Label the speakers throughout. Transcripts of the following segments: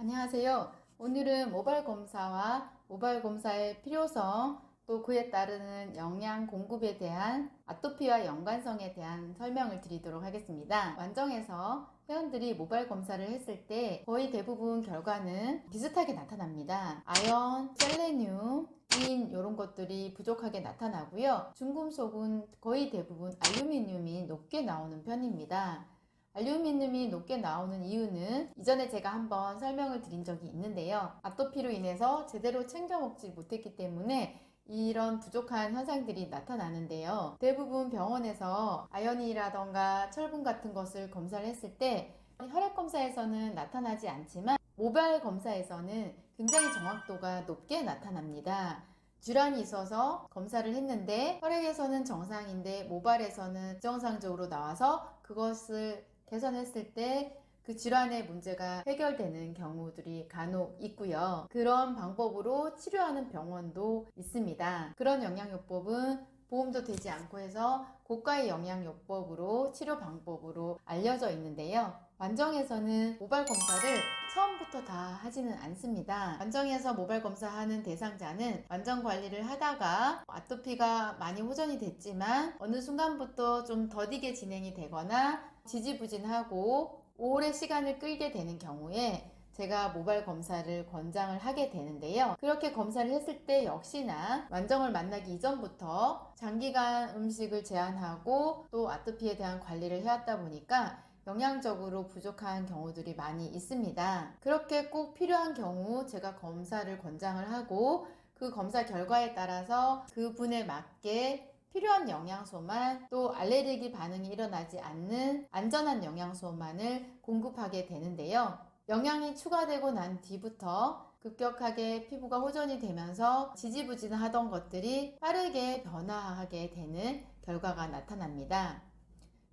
Speaker 1: 안녕하세요. 오늘은 모발 검사와 모발 검사의 필요성, 또 그에 따르는 영양 공급에 대한 아토피와 연관성에 대한 설명을 드리도록 하겠습니다. 완정에서 회원들이 모발 검사를 했을 때 거의 대부분 결과는 비슷하게 나타납니다. 아연, 셀레늄, 인 이런 것들이 부족하게 나타나고요. 중금속은 거의 대부분 알루미늄이 높게 나오는 편입니다. 알루미늄이 높게 나오는 이유는 이전에 제가 한번 설명을 드린 적이 있는데요. 아토피로 인해서 제대로 챙겨 먹지 못했기 때문에 이런 부족한 현상들이 나타나는데요. 대부분 병원에서 아연이라던가 철분 같은 것을 검사를 했을 때 혈액 검사에서는 나타나지 않지만 모발 검사에서는 굉장히 정확도가 높게 나타납니다. 질환이 있어서 검사를 했는데 혈액에서는 정상인데 모발에서는 부정상적으로 나와서 그것을 개선했을 때 그 질환의 문제가 해결되는 경우들이 간혹 있고요. 그런 방법으로 치료하는 병원도 있습니다. 그런 영양요법은 보험도 되지 않고 해서 고가의 영양요법으로 치료 방법으로 알려져 있는데요. 완정에서는 모발 검사를 처음부터 다 하지는 않습니다. 완정에서 모발 검사하는 대상자는 완정 관리를 하다가 아토피가 많이 호전이 됐지만 어느 순간부터 좀 더디게 진행이 되거나 지지부진하고 오래 시간을 끌게 되는 경우에 제가 모발 검사를 권장을 하게 되는데요. 그렇게 검사를 했을 때 역시나 완정을 만나기 이전부터 장기간 음식을 제한하고 또 아토피에 대한 관리를 해왔다 보니까 영양적으로 부족한 경우들이 많이 있습니다. 그렇게 꼭 필요한 경우 제가 검사를 권장을 하고 그 검사 결과에 따라서 그분에 맞게 필요한 영양소만 또 알레르기 반응이 일어나지 않는 안전한 영양소만을 공급하게 되는데요. 영양이 추가되고 난 뒤부터 급격하게 피부가 호전이 되면서 지지부진하던 것들이 빠르게 변화하게 되는 결과가 나타납니다.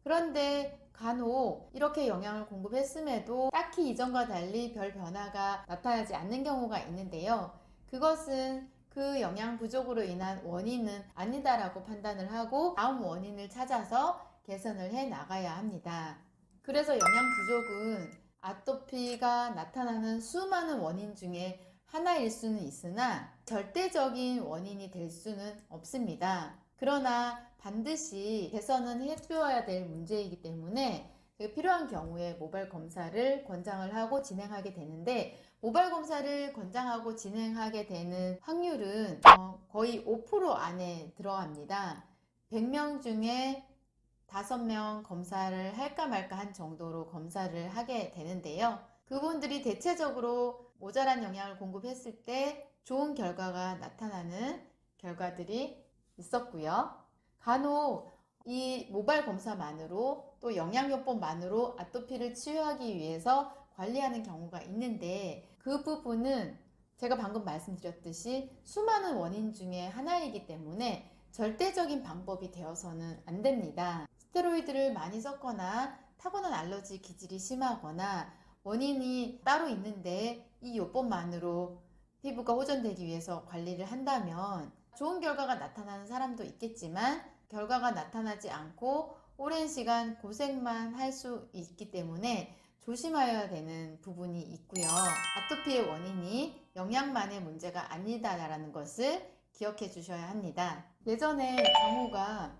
Speaker 1: 그런데 간혹 이렇게 영양을 공급했음에도 딱히 이전과 달리 별 변화가 나타나지 않는 경우가 있는데요. 그것은 그 영양 부족으로 인한 원인은 아니다라고 판단을 하고 다음 원인을 찾아서 개선을 해 나가야 합니다. 그래서 영양 부족은 아토피가 나타나는 수많은 원인 중에 하나일 수는 있으나 절대적인 원인이 될 수는 없습니다. 그러나 반드시 개선은 해주어야 될 문제이기 때문에 필요한 경우에 모발 검사를 권장을 하고 진행하게 되는데 모발 검사를 권장하고 진행하게 되는 확률은 거의 5% 안에 들어갑니다. 100명 중에 5명 검사를 할까 말까 한 정도로 검사를 하게 되는데요. 그분들이 대체적으로 모자란 영양을 공급했을 때 좋은 결과가 나타나는 결과들이 있었고요. 간혹 이 모발 검사만으로 또 영양요법만으로 아토피를 치유하기 위해서 관리하는 경우가 있는데 그 부분은 제가 방금 말씀드렸듯이 수많은 원인 중에 하나이기 때문에 절대적인 방법이 되어서는 안 됩니다. 스테로이드를 많이 썼거나 타고난 알러지 기질이 심하거나 원인이 따로 있는데 이 요법만으로 피부가 호전되기 위해서 관리를 한다면 좋은 결과가 나타나는 사람도 있겠지만 결과가 나타나지 않고 오랜 시간 고생만 할 수 있기 때문에 조심하여야 되는 부분이 있고요. 아토피의 원인이 영양만의 문제가 아니다라는 것을 기억해 주셔야 합니다. 예전에 정우가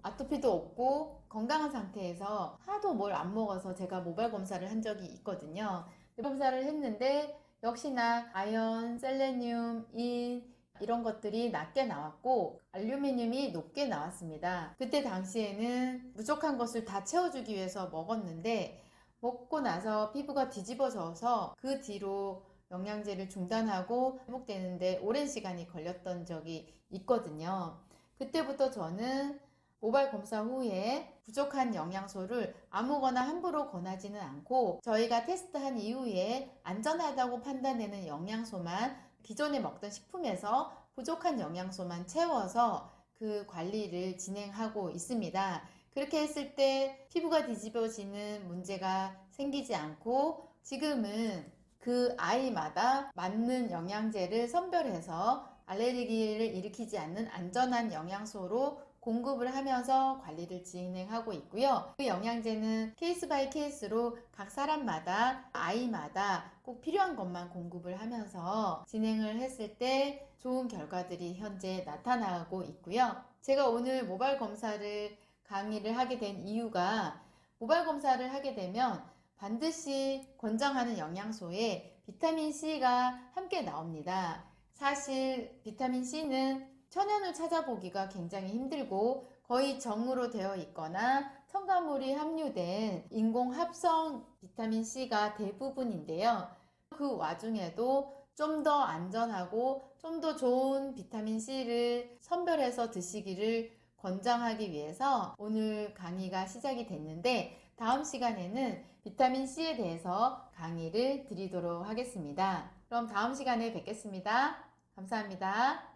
Speaker 1: 아토피도 없고 건강한 상태에서 하도 뭘 안 먹어서 제가 모발 검사를 한 적이 있거든요. 검사를 했는데 역시나 아연, 셀레늄, 인 이런 것들이 낮게 나왔고 알루미늄이 높게 나왔습니다. 그때 당시에는 부족한 것을 다 채워주기 위해서 먹었는데 먹고 나서 피부가 뒤집어져서 그 뒤로 영양제를 중단하고 회복되는데 오랜 시간이 걸렸던 적이 있거든요. 그때부터 저는 모발 검사 후에 부족한 영양소를 아무거나 함부로 권하지는 않고 저희가 테스트한 이후에 안전하다고 판단되는 영양소만 기존에 먹던 식품에서 부족한 영양소만 채워서 그 관리를 진행하고 있습니다. 그렇게 했을 때 피부가 뒤집어지는 문제가 생기지 않고 지금은 그 아이마다 맞는 영양제를 선별해서 알레르기를 일으키지 않는 안전한 영양소로 공급을 하면서 관리를 진행하고 있고요. 그 영양제는 케이스 바이 케이스로 각 사람마다 아이마다 꼭 필요한 것만 공급을 하면서 진행을 했을 때 좋은 결과들이 현재 나타나고 있고요. 제가 오늘 모발 검사를 강의를 하게 된 이유가 모발 검사를 하게 되면 반드시 권장하는 영양소에 비타민C가 함께 나옵니다. 사실 비타민C는 천연을 찾아보기가 굉장히 힘들고 거의 정으로 되어 있거나 첨가물이 함유된 인공 합성 비타민C가 대부분인데요. 그 와중에도 좀 더 안전하고 좀 더 좋은 비타민C를 선별해서 드시기를 권장하기 위해서 오늘 강의가 시작이 됐는데 다음 시간에는 비타민C에 대해서 강의를 드리도록 하겠습니다. 그럼 다음 시간에 뵙겠습니다. 감사합니다.